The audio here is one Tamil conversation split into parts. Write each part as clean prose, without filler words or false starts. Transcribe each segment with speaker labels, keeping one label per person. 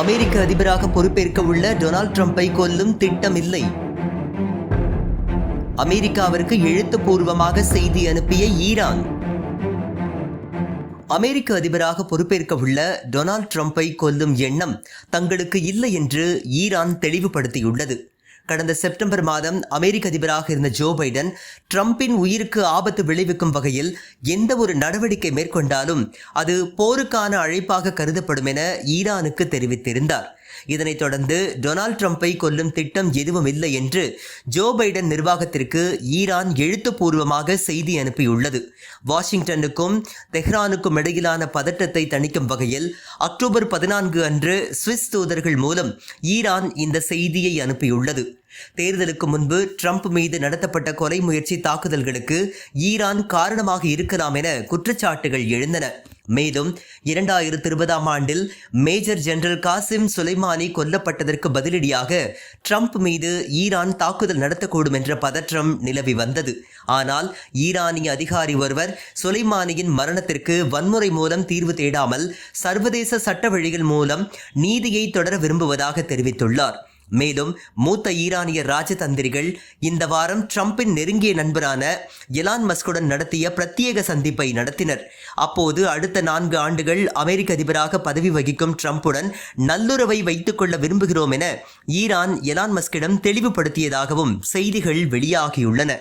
Speaker 1: அமெரிக்க அதிபராக பொறுப்பேற்க உள்ள டொனால்ட் ட்ரம்பை கொல்லும் திட்டமில்லை. அமெரிக்காவிற்கு எழுத்துப்பூர்வமாக செய்தி அனுப்பிய ஈரான். அமெரிக்க அதிபராக பொறுப்பேற்க உள்ள டொனால்ட் ட்ரம்பை கொல்லும் எண்ணம் தங்களுக்கு இல்லை என்று ஈரான் தெளிவுபடுத்தியுள்ளது. கடந்த செப்டம்பர் மாதம் அமெரிக்க அதிபராக இருந்த ஜோ பைடன் ட்ரம்பின் உயிருக்கு ஆபத்து விளைவிக்கும் வகையில் எந்த ஒரு நடவடிக்கை மேற்கொண்டாலும் அது போருக்கான அழைப்பாக கருதப்படும் என ஈரானுக்கு தெரிவித்திருந்தார். இதனைத் தொடர்ந்து டொனால்ட் ட்ரம்பை கொல்லும் திட்டம் எதுவும் இல்லை என்று ஜோ பைடன் நிர்வாகத்திற்கு ஈரான் எழுத்துப்பூர்வமாக செய்தி அனுப்பியுள்ளது. வாஷிங்டனுக்கும் தெஹ்ரானுக்கும் இடையிலான பதட்டத்தை தணிக்கும் வகையில் அக்டோபர் 14 அன்று சுவிஸ் தூதர்கள் மூலம் ஈரான் இந்த செய்தியை அனுப்பியுள்ளது. தேர்தலுக்கு முன்பு ட்ரம்ப் மீது நடத்தப்பட்ட கொலை முயற்சி தாக்குதல்களுக்கு ஈரான் காரணமாக இருக்கலாம் என குற்றச்சாட்டுகள் எழுந்தன. மேலும் 2020ஆம் ஆண்டில் மேஜர் ஜெனரல் காசிம் சுலைமானி கொல்லப்பட்டதற்கு பதிலடியாக ட்ரம்ப் மீது ஈரான் தாக்குதல் நடத்தக்கூடும் என்ற பதற்றம் நிலவி வந்தது. ஆனால் ஈரானிய அதிகாரி ஒருவர் சுலைமானியின் மரணத்திற்கு வன்முறை மூலம் தீர்வு தேடாமல் சர்வதேச சட்ட வழிகள் மூலம் நீதியை தொடர விரும்புவதாக தெரிவித்துள்ளார். மேலும் மூத்த ஈரானிய ராஜதந்திரிகள் இந்த வாரம் ட்ரம்பின் நெருங்கிய நண்பரான எலான் மஸ்குடன் நடத்திய பிரத்யேக சந்திப்பை நடத்தினர். அப்போது அடுத்த 4 ஆண்டுகள் அமெரிக்க அதிபராக பதவி வகிக்கும் ட்ரம்புடன் நல்லுறவை வைத்துக் கொள்ள விரும்புகிறோம் என ஈரான் எலான் மஸ்கிடம் தெளிவுபடுத்தியதாகவும் செய்திகள் வெளியாகியுள்ளன.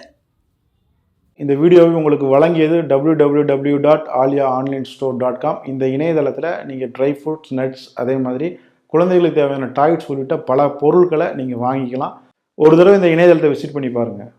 Speaker 2: இந்த வீடியோவை உங்களுக்கு வழங்கியது www.aliaonlinestore.com. இந்த இணையதளத்தில் நீங்கள் ட்ரை ஃப்ரூட்ஸ், நட்ஸ், அதே மாதிரி குழந்தைகளுக்கு தேவையான டாய்ஸ் உள்ளிட்ட பல பொருட்களை நீங்கள் வாங்கிக்கலாம். ஒரு தடவை இந்த இணையதளத்தை விசிட் பண்ணி பாருங்கள்.